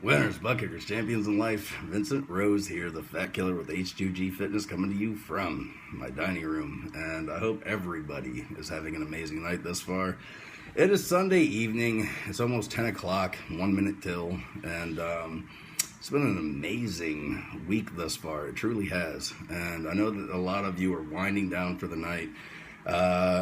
Winners, butt kickers, champions in life. Vincent Rose here, the Fat Killer with H2G Fitness, coming to you from my dining room. And I hope everybody is having an amazing night thus far. It is Sunday evening. It's almost 10 o'clock, 1 minute till. And it's been an amazing week thus far. It truly has. And I know that a lot of you are winding down for the night.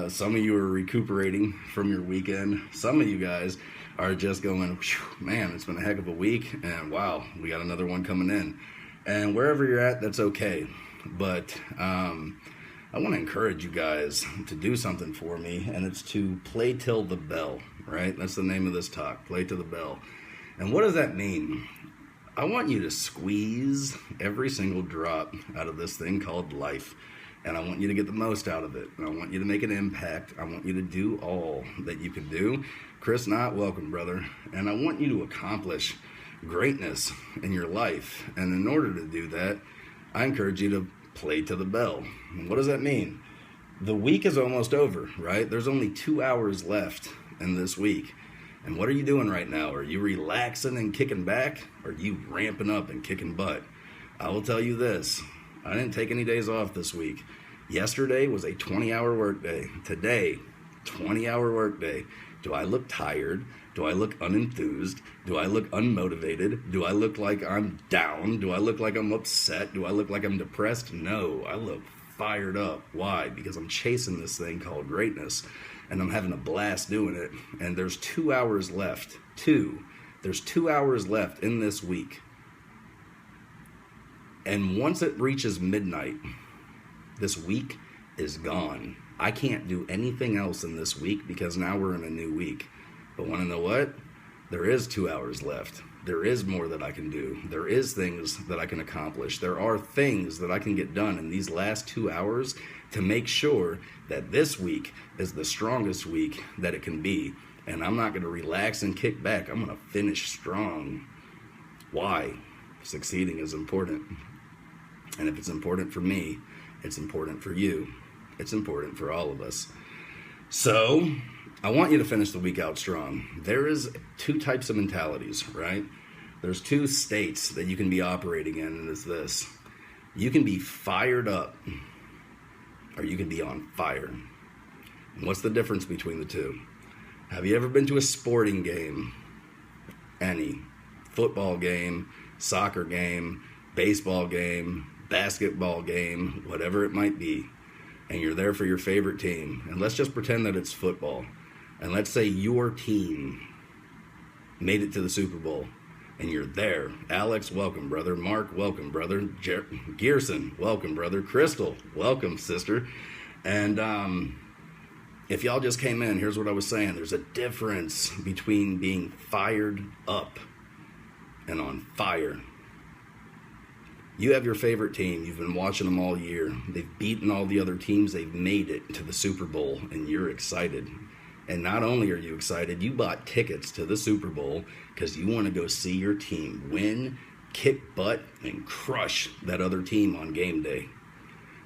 Some of you are recuperating from your weekend. Some of you guys are just going, man, it's been a heck of a week, and wow, we got another one coming in. And wherever you're at, that's okay. But I want to encourage you guys to do something for me, and it's to play till the bell, right? That's the name of this talk, play till the bell. And what does that mean? I want you to squeeze every single drop out of this thing called life. And I want you to get the most out of it. And I want you to make an impact. I want you to do all that you can do. Chris Knott, welcome, brother. And I want you to accomplish greatness in your life. And in order to do that, I encourage you to play to the bell. And what does that mean? The week is almost over, right? There's only 2 hours left in this week. And what are you doing right now? Are you relaxing and kicking back? Or are you ramping up and kicking butt? I will tell you this. I didn't take any days off this week. Yesterday was a 20-hour workday. Today, 20-hour workday. Do I look tired? Do I look unenthused? Do I look unmotivated? Do I look like I'm down? Do I look like I'm upset? Do I look like I'm depressed? No, I look fired up. Why? Because I'm chasing this thing called greatness, and I'm having a blast doing it. And there's 2 hours left. There's 2 hours left in this week. And once it reaches midnight, this week is gone. I can't do anything else in this week because now we're in a new week. But want to know what? There is 2 hours left. There is more that I can do. There is things that I can accomplish. There are things that I can get done in these last 2 hours to make sure that this week is the strongest week that it can be. And I'm not going to relax and kick back. I'm going to finish strong. Why? Succeeding is important. And if it's important for me, it's important for you. It's important for all of us. So, I want you to finish the week out strong. There is two types of mentalities, right? There's two states that you can be operating in, and it's this. You can be fired up, or you can be on fire. And what's the difference between the two? Have you ever been to a sporting game? Any. Football game, soccer game, baseball game, basketball game, whatever it might be, and you're there for your favorite team, and let's just pretend that it's football, and let's say your team made it to the Super Bowl, and you're there. Alex, welcome, brother. Mark, welcome, brother. Gearson, welcome, brother. Crystal, welcome, sister. And if y'all just came in, here's what I was saying. There's a difference between being fired up and on fire. You have your favorite team. You've been watching them all year. They've beaten all the other teams. They've made it to the Super Bowl, and you're excited. And not only are you excited, you bought tickets to the Super Bowl because you want to go see your team win, kick butt, and crush that other team on game day.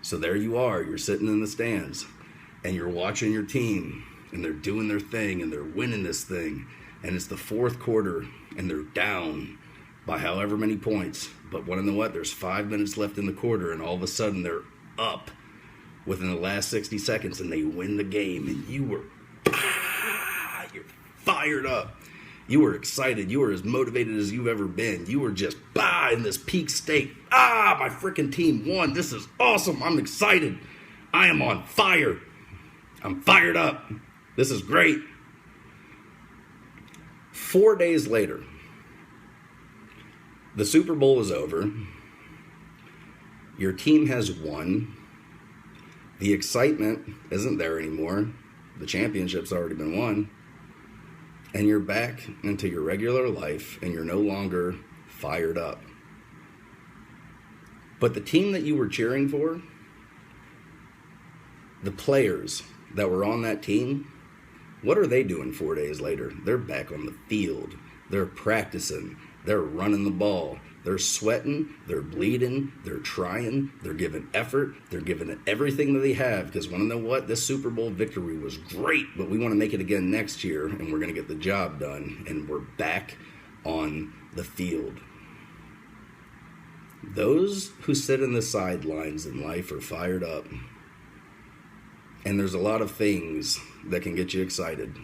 So there you are. You're sitting in the stands, and you're watching your team, and they're doing their thing, and they're winning this thing. And it's the fourth quarter, and they're down by however many points. But want to know what? There's 5 minutes left in the quarter, and all of a sudden they're up within the last 60 seconds, and they win the game. And you're fired up. You were excited. You were as motivated as you've ever been. You were just, in this peak state. My freaking team won. This is awesome. I'm excited. I am on fire. I'm fired up. This is great. 4 days later, the Super Bowl is over. Your team has won. The excitement isn't there anymore. The championship's already been won. And you're back into your regular life, and you're no longer fired up. But the team that you were cheering for, the players that were on that team, what are they doing 4 days later? They're back on the field. They're practicing. They're running the ball. They're sweating. They're bleeding. They're trying. They're giving effort. They're giving it everything that they have because want to know what? This Super Bowl victory was great, but we want to make it again next year, and we're going to get the job done, and we're back on the field. Those who sit in the sidelines in life are fired up. And there's a lot of things that can get you excited.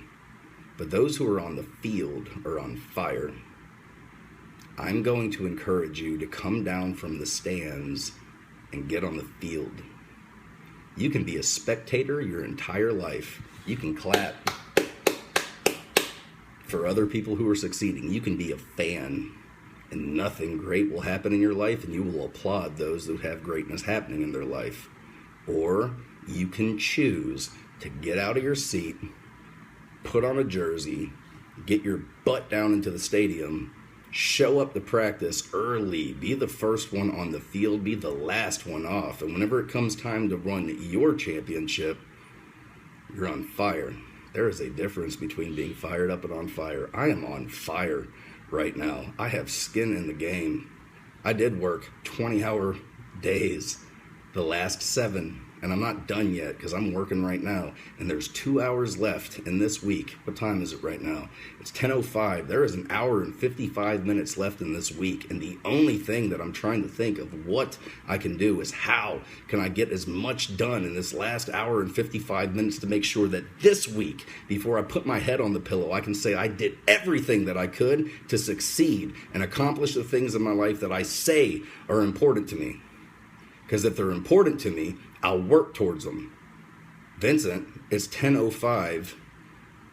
But those who are on the field are on fire. I'm going to encourage you to come down from the stands and get on the field. You can be a spectator your entire life. You can clap for other people who are succeeding. You can be a fan, and nothing great will happen in your life, and you will applaud those who have greatness happening in their life. Or you can choose to get out of your seat, put on a jersey, get your butt down into the stadium, show up to practice early, be the first one on the field, be the last one off, and whenever it comes time to run your championship, you're on fire. There is a difference between being fired up and on fire. I am on fire right now. I have skin in the game. I did work 20-hour days, the last 7, and I'm not done yet because I'm working right now. And there's 2 hours left in this week. What time is it right now? It's 10:05. There is an hour and 55 minutes left in this week. And the only thing that I'm trying to think of what I can do is how can I get as much done in this last hour and 55 minutes to make sure that this week, before I put my head on the pillow, I can say I did everything that I could to succeed and accomplish the things in my life that I say are important to me. Because if they're important to me, I'll work towards them. Vincent, it's 10:05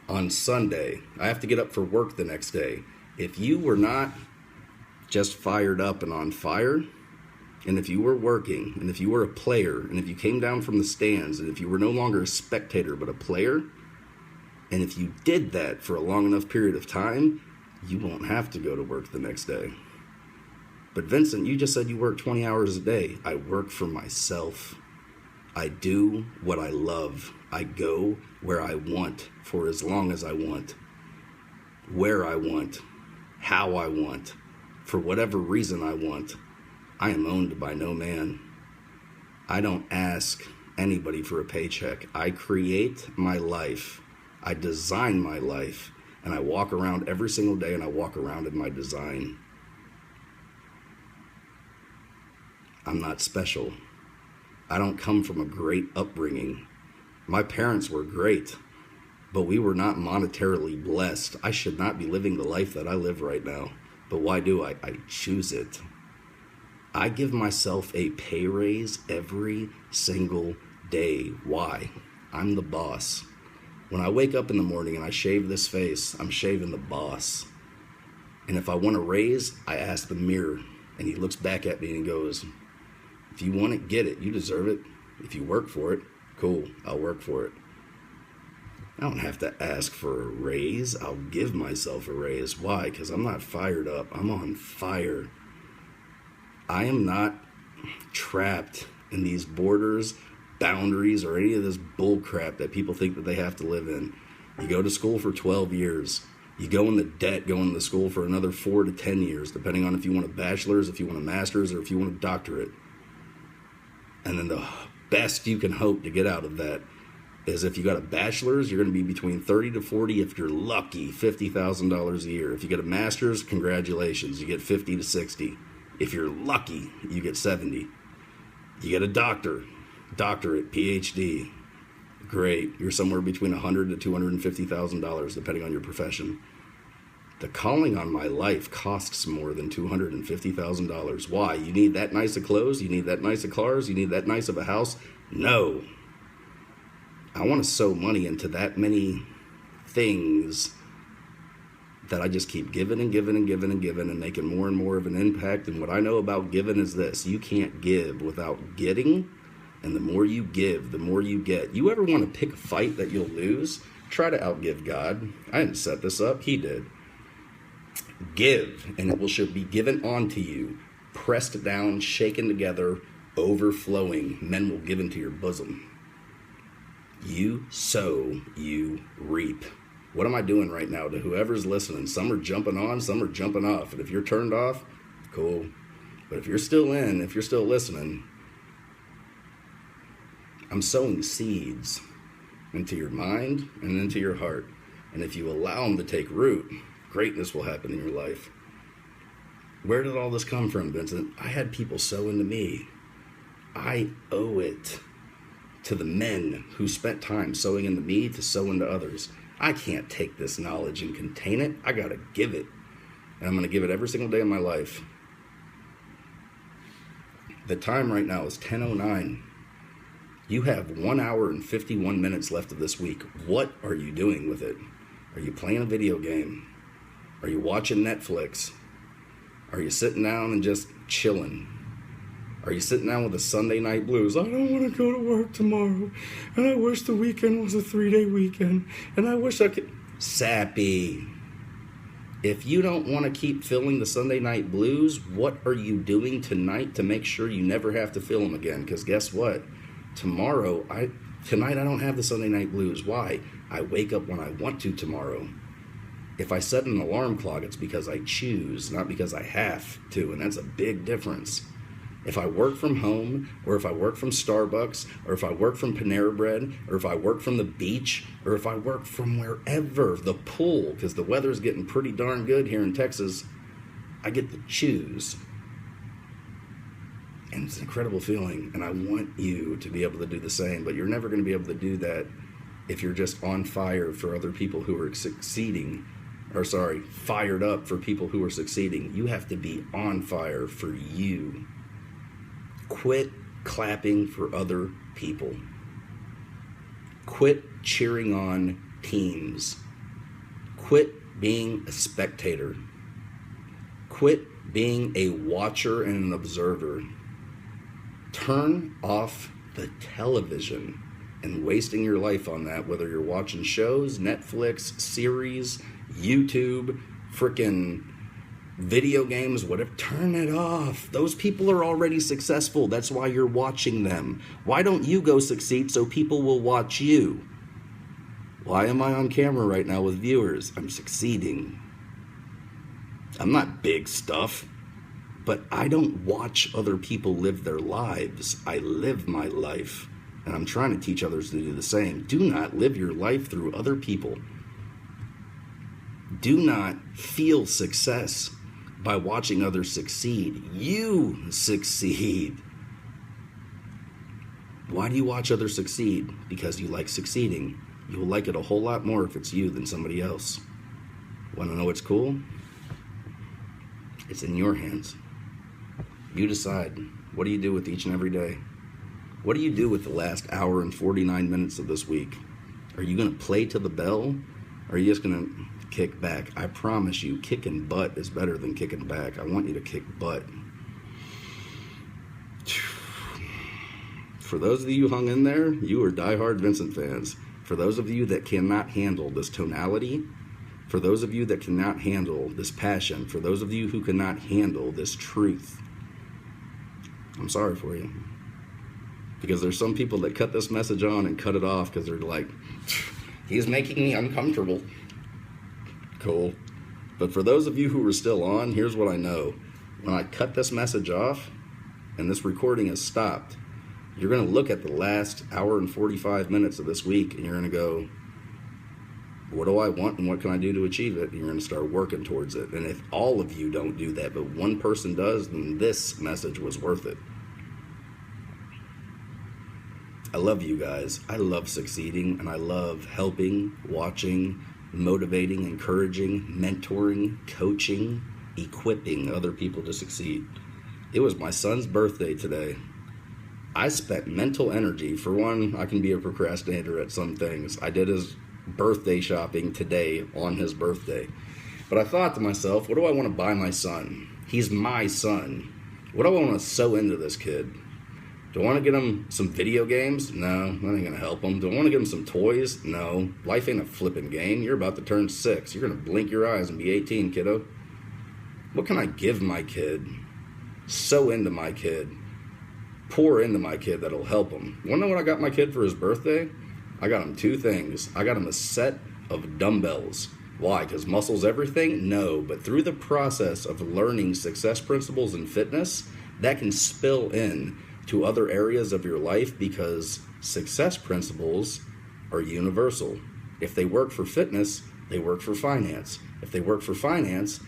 on Sunday. I have to get up for work the next day. If you were not just fired up and on fire, and if you were working, and if you were a player, and if you came down from the stands, and if you were no longer a spectator but a player, and if you did that for a long enough period of time, you won't have to go to work the next day. But Vincent, you just said you work 20 hours a day. I work for myself. I do what I love. I go where I want for as long as I want, where I want, how I want, for whatever reason I want. I am owned by no man. I don't ask anybody for a paycheck. I create my life. I design my life. And I walk around every single day and I walk around in my design. I'm not special. I don't come from a great upbringing. My parents were great, but we were not monetarily blessed. I should not be living the life that I live right now. But why do I? I choose it. I give myself a pay raise every single day. Why? I'm the boss. When I wake up in the morning and I shave this face, I'm shaving the boss. And if I want a raise, I ask the mirror. And he looks back at me and he goes, if you want it, get it. You deserve it. If you work for it, cool, I'll work for it. I don't have to ask for a raise. I'll give myself a raise. Why? Because I'm not fired up. I'm on fire. I am not trapped in these borders, boundaries, or any of this bull crap that people think that they have to live in. You go to school for 12 years. You go into debt going to school for another 4 to 10 years, depending on if you want a bachelor's, if you want a master's, or if you want a doctorate. And then the best you can hope to get out of that is if you got a bachelor's, you're going to be between 30 to 40, if you're lucky, $50,000 a year. If you get a master's, congratulations, you get 50 to 60. If you're lucky, you get 70. You get a doctorate, PhD, great. You're somewhere between $100,000 to $250,000, depending on your profession. The calling on my life costs more than $250,000. Why? You need that nice of clothes? You need that nice of cars? You need that nice of a house? No. I want to sow money into that many things that I just keep giving and giving and giving and giving and making more and more of an impact. And what I know about giving is this: you can't give without getting. And the more you give, the more you get. You ever want to pick a fight that you'll lose? Try to outgive God. I didn't set this up. He did. Give, and it will should be given unto you, pressed down, shaken together, overflowing. Men will give into your bosom. You sow, you reap. What am I doing right now to whoever's listening? Some are jumping on, some are jumping off. And if you're turned off, cool. But if you're still in, if you're still listening, I'm sowing seeds into your mind and into your heart. And if you allow them to take root, greatness will happen in your life. Where did all this come from, Vincent? I had people sow into me. I owe it to the men who spent time sowing into me to sow into others. I can't take this knowledge and contain it. I got to give it. And I'm going to give it every single day of my life. The time right now is 10:09. You have 1 hour and 51 minutes left of this week. What are you doing with it? Are you playing a video game? Are you watching Netflix? Are you sitting down and just chilling? Are you sitting down with the Sunday night blues? I don't want to go to work tomorrow. And I wish the weekend was a 3-day weekend. And I wish I could... Sappy. If you don't want to keep feeling the Sunday night blues, what are you doing tonight to make sure you never have to feel them again? Because guess what? Tonight I don't have the Sunday night blues. Why? I wake up when I want to tomorrow. If I set an alarm clock, it's because I choose, not because I have to, and that's a big difference. If I work from home, or if I work from Starbucks, or if I work from Panera Bread, or if I work from the beach, or if I work from wherever, the pool, because the weather's getting pretty darn good here in Texas, I get to choose. And it's an incredible feeling, and I want you to be able to do the same, but you're never going to be able to do that if you're just on fire for other people who are succeeding. Fired up for people who are succeeding. You have to be on fire for you. Quit clapping for other people. Quit cheering on teams. Quit being a spectator. Quit being a watcher and an observer. Turn off the television and wasting your life on that, whether you're watching shows, Netflix, series, YouTube, frickin' video games, whatever. Turn it off. Those people are already successful. That's why you're watching them. Why don't you go succeed so people will watch you? Why am I on camera right now with viewers? I'm succeeding. I'm not big stuff, but I don't watch other people live their lives. I live my life, and I'm trying to teach others to do the same. Do not live your life through other people. Do not feel success by watching others succeed. You succeed. Why do you watch others succeed? Because you like succeeding. You will like it a whole lot more if it's you than somebody else. Want to know what's cool? It's in your hands. You decide. What do you do with each and every day? What do you do with the last hour and 49 minutes of this week? Are you going to play to the bell? Or are you just going to kick back? I promise you, kicking butt is better than kicking back. I want you to kick butt. For those of you who hung in there, you are diehard Vincent fans. For those of you that cannot handle this tonality, for those of you that cannot handle this passion, for those of you who cannot handle this truth, I'm sorry for you. Because there's some people that cut this message on and cut it off because they're like, he's making me uncomfortable. Cool. But for those of you who are still on, here's what I know. When I cut this message off and this recording is stopped, you're going to look at the last hour and 45 minutes of this week and you're going to go, what do I want and what can I do to achieve it? And you're going to start working towards it. And if all of you don't do that, but one person does, then this message was worth it. I love you guys. I love succeeding, and I love helping, watching, motivating, encouraging, mentoring, coaching, equipping other people to succeed. It was my son's birthday today. I spent mental energy. For one, I can be a procrastinator at some things. I did his birthday shopping today on his birthday. But I thought to myself, what do I want to buy my son? He's my son. What do I want to sew into this kid? Do I want to get him some video games? No, that ain't going to help him. Do I want to get him some toys? No. Life ain't a flipping game. You're about to turn 6. You're going to blink your eyes and be 18, kiddo. What can I give my kid? Sew into my kid. Pour into my kid that'll help him. Want to know what I got my kid for his birthday? I got him 2 things. I got him a set of dumbbells. Why? Because muscle's everything? No. But through the process of learning success principles in fitness, that can spill in to other areas of your life because success principles are universal. If they work for fitness, they work for finance. If they work for finance,